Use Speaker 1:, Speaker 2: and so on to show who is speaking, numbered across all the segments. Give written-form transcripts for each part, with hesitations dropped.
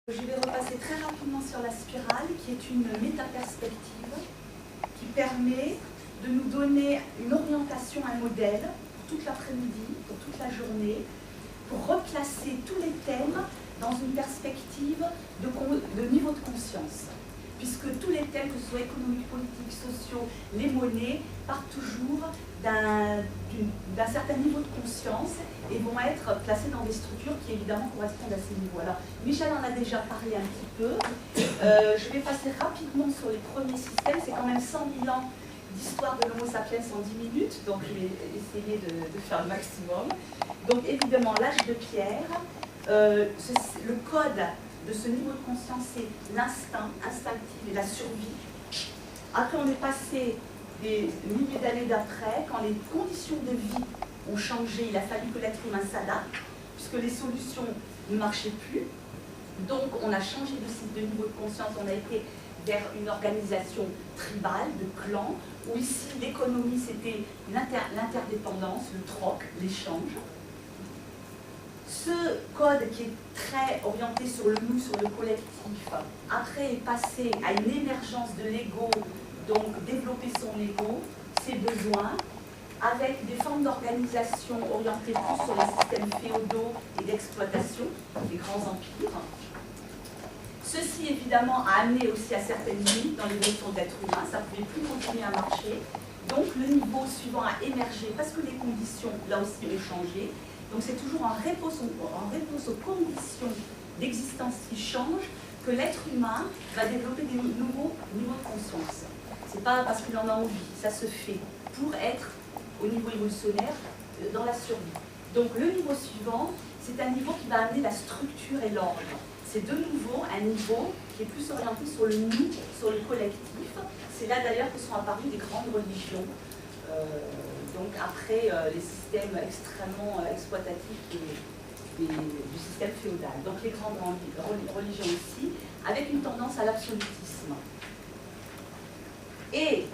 Speaker 1: Je vais repasser très rapidement sur la spirale, qui est une métaperspective qui permet de nous donner une orientation, un modèle pour toute l'après-midi, pour toute la journée, pour replacer tous les thèmes dans une perspective de niveau de conscience. Puisque tous les thèmes, que ce soit économiques, politiques, sociaux, les monnaies, partent toujours d'un certain niveau de conscience et vont être placés dans des structures qui évidemment correspondent à ces niveaux. Alors, Michel en a déjà parlé un petit peu. Je vais passer rapidement sur les premiers systèmes. C'est quand même 100 000 ans d'histoire de l'Homo sapiens en 10 minutes, donc je vais essayer de faire le maximum. Donc évidemment, l'âge de pierre, le code de ce niveau de conscience, c'est l'instinct instinctif et la survie. Après, on est passé des milliers d'années d'après, quand les conditions de vie ont changé, il a fallu que l'être humain s'adapte, puisque les solutions ne marchaient plus. Donc, on a changé de niveau de conscience, on a été vers une organisation tribale, de clans, où ici, l'économie, c'était l'interdépendance, le troc, l'échange. Ce code qui est très orienté sur le nous, sur le collectif, après est passé à une émergence de l'ego, donc développer son ego, ses besoins, avec des formes d'organisation orientées plus sur les systèmes féodaux et d'exploitation, les grands empires. Ceci, évidemment, a amené aussi à certaines limites dans l'évolution de l'être humain, ça ne pouvait plus continuer à marcher. Donc le niveau suivant a émergé parce que les conditions, là aussi, ont changé. Donc c'est toujours en réponse aux conditions d'existence qui changent que l'être humain va développer des nouveaux niveaux de conscience. Ce n'est pas parce qu'il en a envie, ça se fait pour être au niveau évolutionnaire dans la survie. Donc le niveau suivant, c'est un niveau qui va amener la structure et l'ordre. C'est de nouveau un niveau qui est plus orienté sur le nous, sur le collectif. C'est là d'ailleurs que sont apparues des grandes religions. Donc après les systèmes extrêmement exploitatifs du système féodal. Donc les grandes religions ici, avec une tendance à l'absolutisme. Et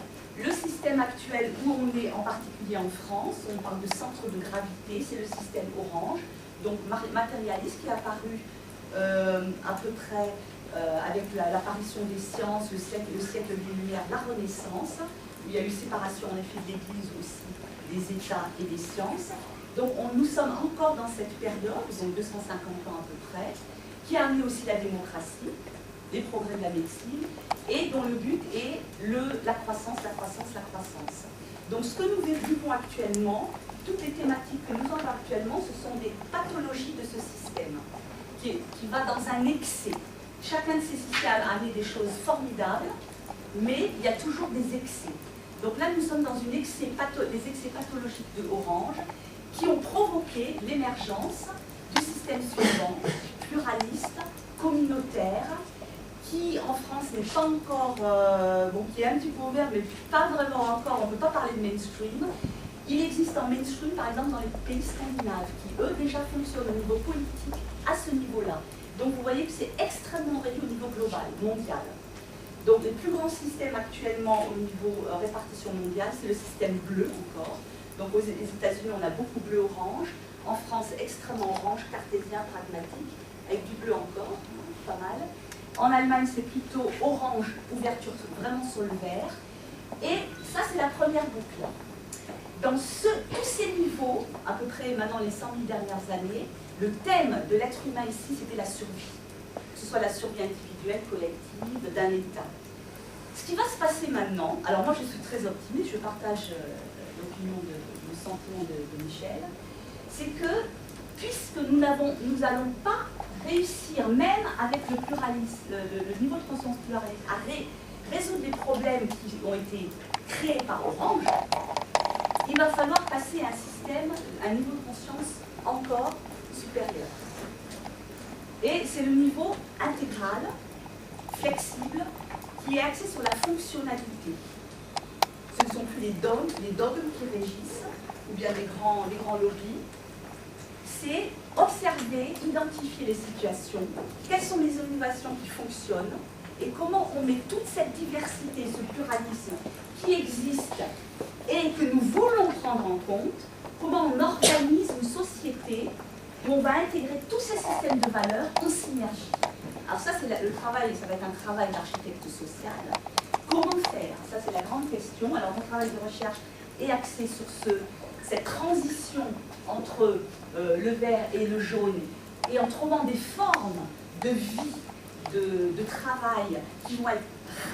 Speaker 1: le système actuel où on est, en particulier en France, on parle de centre de gravité, c'est le système orange, donc matérialiste qui est apparu à peu près avec l'apparition des sciences, le siècle des Lumières, la Renaissance, où il y a eu séparation en effet de l'Église aussi, des États et des sciences. Donc nous sommes encore dans cette période, donc 250 ans à peu près, qui a amené aussi la démocratie, les progrès de la médecine, et dont le but est la croissance, la croissance, la croissance. Donc ce que nous vivons actuellement, toutes les thématiques que nous avons actuellement, ce sont des pathologies de ce système, qui va dans un excès. Chacun de ces systèmes a amené des choses formidables, mais il y a toujours des excès. Donc là, nous sommes dans des excès pathologiques de Orange qui ont provoqué l'émergence du système suivant, pluraliste, communautaire, qui en France n'est pas encore, qui est un petit peu ouvert, mais pas vraiment encore, on ne peut pas parler de mainstream. Il existe en mainstream, par exemple, dans les pays scandinaves, qui eux déjà fonctionnent au niveau politique à ce niveau-là. Donc vous voyez que c'est extrêmement réduit au niveau global, mondial. Donc les plus grands systèmes actuellement au niveau répartition mondiale, c'est le système bleu encore. Donc aux États-Unis, on a beaucoup bleu-orange. En France, extrêmement orange, cartésien, pragmatique, avec du bleu encore, pas mal. En Allemagne, c'est plutôt orange, ouverture vraiment sur le vert. Et ça, c'est la première boucle. Dans tous ces niveaux, à peu près maintenant les 100 000 dernières années, le thème de l'être humain ici, c'était la survie. Que ce soit la survie individuelle, collective, d'un État. Ce qui va se passer maintenant, alors moi je suis très optimiste, je partage l'opinion, le sentiment de Michel, c'est que puisque nous n'allons pas réussir, même avec le pluralisme, le niveau de conscience pluraliste, à résoudre les problèmes qui ont été créés par Orange, il va falloir passer à un système, à un niveau de conscience encore supérieur. Et c'est le niveau intégral, flexible, qui est axé sur la fonctionnalité. Ce ne sont plus les dogmes qui régissent, ou bien les grands lobbies. C'est observer, identifier les situations, quelles sont les innovations qui fonctionnent, et comment on met toute cette diversité, ce pluralisme qui existe et que nous voulons prendre en compte, comment on organise une société où on va intégrer tous ces systèmes de valeurs en synergie. Alors ça, c'est le travail, ça va être un travail d'architecte social. Comment faire? Ça, c'est la grande question. Alors, mon travail de recherche est axé sur cette transition entre le vert et le jaune, et en trouvant des formes de vie, de travail qui vont être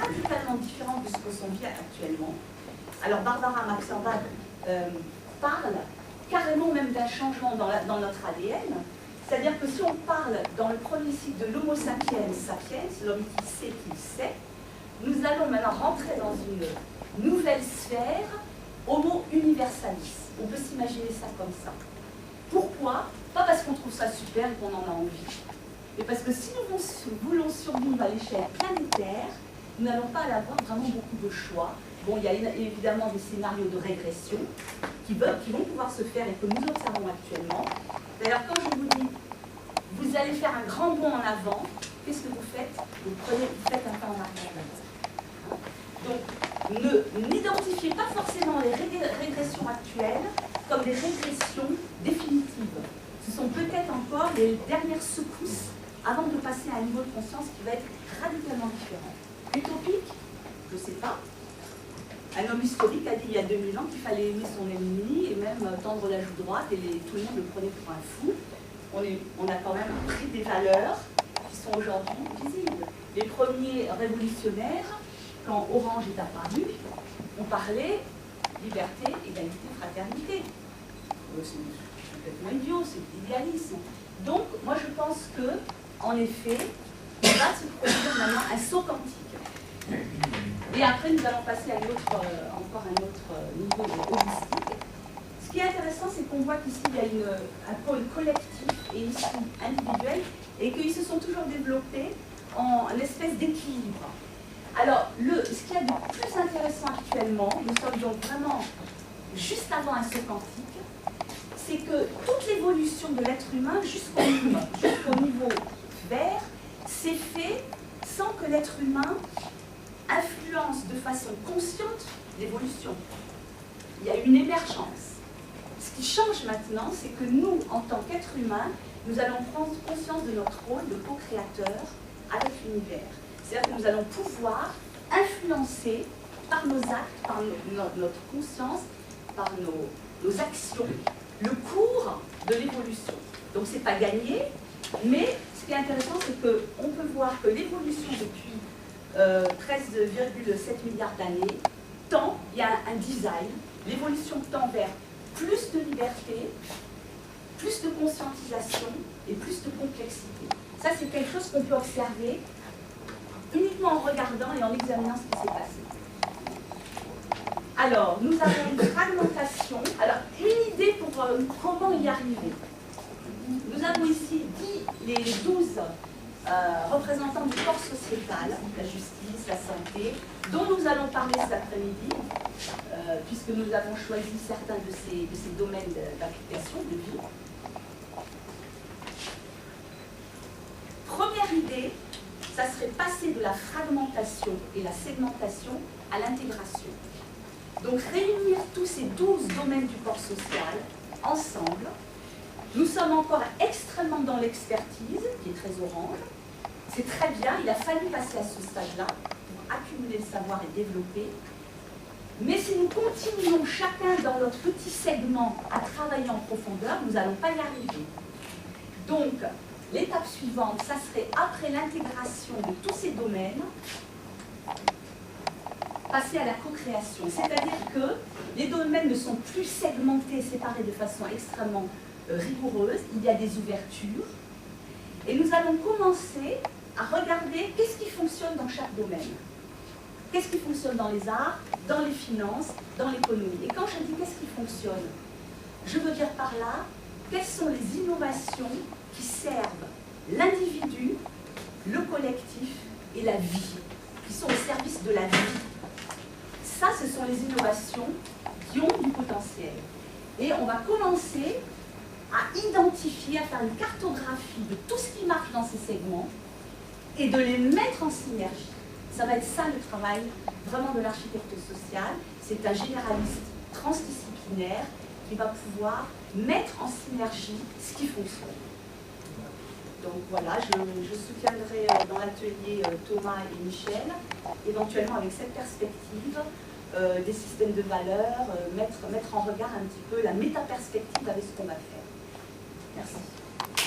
Speaker 1: radicalement différentes de ce que sont vit actuellement. Alors, Barbara Maxenbach parle carrément même d'un changement dans notre ADN. C'est-à-dire que si on parle dans le premier cycle de l'Homo sapiens sapiens, l'homme qui sait qu'il sait, nous allons maintenant rentrer dans une nouvelle sphère, Homo universalis. On peut s'imaginer ça comme ça. Pourquoi? Pas parce qu'on trouve ça super et qu'on en a envie, mais parce que si nous voulons survivre à l'échelle planétaire, nous n'allons pas avoir vraiment beaucoup de choix. Bon, il y a évidemment des scénarios de régression qui vont pouvoir se faire et que nous observons actuellement. D'ailleurs, quand je vous dis, vous allez faire un grand bond en avant, qu'est-ce que vous faites? Vous faites un pas en arrière. Donc, n'identifiez pas forcément les régressions actuelles comme des régressions définitives. Ce sont peut-être encore les dernières secousses avant de passer à un niveau de conscience qui va être radicalement différent. Utopique? Je ne sais pas. Un homme historique a dit il y a 2000 ans qu'il fallait aimer son ennemi et même tendre la joue droite et tout le monde le prenait pour un fou. On a quand même pris des valeurs qui sont aujourd'hui visibles. Les premiers révolutionnaires, quand Orange est apparu, on parlait liberté, égalité, fraternité. C'est complètement idiot, c'est l'idéalisme. Donc, moi je pense que, en effet, il va se produire maintenant un saut quantique. Et après, nous allons passer à encore un autre niveau holistique. Ce qui est intéressant, c'est qu'on voit qu'ici, il y a un pôle collectif et ici individuel, et qu'ils se sont toujours développés en espèce d'équilibre. Alors, ce qu'il y a de plus intéressant actuellement, nous sommes donc vraiment juste avant un saut quantique, c'est que toute l'évolution de l'être humain jusqu'au niveau vert s'est fait sans que l'être humain influence de façon consciente l'évolution. Il y a une émergence. Ce qui change maintenant, c'est que nous, en tant qu'êtres humains, nous allons prendre conscience de notre rôle de co-créateur avec l'univers. C'est-à-dire que nous allons pouvoir influencer par nos actes, par notre conscience, par nos actions, le cours de l'évolution. Donc ce n'est pas gagné, mais ce qui est intéressant, c'est qu'on peut voir que l'évolution depuis 13,7 milliards d'années, il y a un design, l'évolution tend vers plus de liberté, plus de conscientisation et plus de complexité. Ça, c'est quelque chose qu'on peut observer uniquement en regardant et en examinant ce qui s'est passé. Alors, nous avons une fragmentation. Alors, une idée pour comment y arriver. Nous avons ici les 12 représentants du corps sociétal, la justice, la santé, dont nous allons parler cet après-midi, puisque nous avons choisi certains de ces domaines d'application, de vie. Première idée, ça serait passer de la fragmentation et la segmentation à l'intégration. Donc réunir tous ces 12 domaines du corps social ensemble. Nous sommes encore extrêmement dans l'expertise, qui est très orange. C'est très bien, il a fallu passer à ce stade-là pour accumuler le savoir et développer. Mais si nous continuons chacun dans notre petit segment à travailler en profondeur, nous n'allons pas y arriver. Donc, l'étape suivante, ça serait après l'intégration de tous ces domaines, passer à la co-création. C'est-à-dire que les domaines ne sont plus segmentés, séparés de façon extrêmement rigoureuse, il y a des ouvertures. Et nous allons commencer à regarder qu'est-ce qui fonctionne dans chaque domaine. Qu'est-ce qui fonctionne dans les arts, dans les finances, dans l'économie. Et quand je dis qu'est-ce qui fonctionne, je veux dire par là, quelles sont les innovations qui servent l'individu, le collectif et la vie, qui sont au service de la vie. Ça, ce sont les innovations qui ont du potentiel. Et on va commencer à identifier, à faire une cartographie de tout ce qui marche dans ces segments et de les mettre en synergie. Ça va être ça le travail vraiment de l'architecte social. C'est un généraliste transdisciplinaire qui va pouvoir mettre en synergie ce qui fonctionne. Donc voilà, je soutiendrai dans l'atelier Thomas et Michel, éventuellement avec cette perspective des systèmes de valeurs, mettre en regard un petit peu la métaperspective avec ce qu'on va faire. Merci.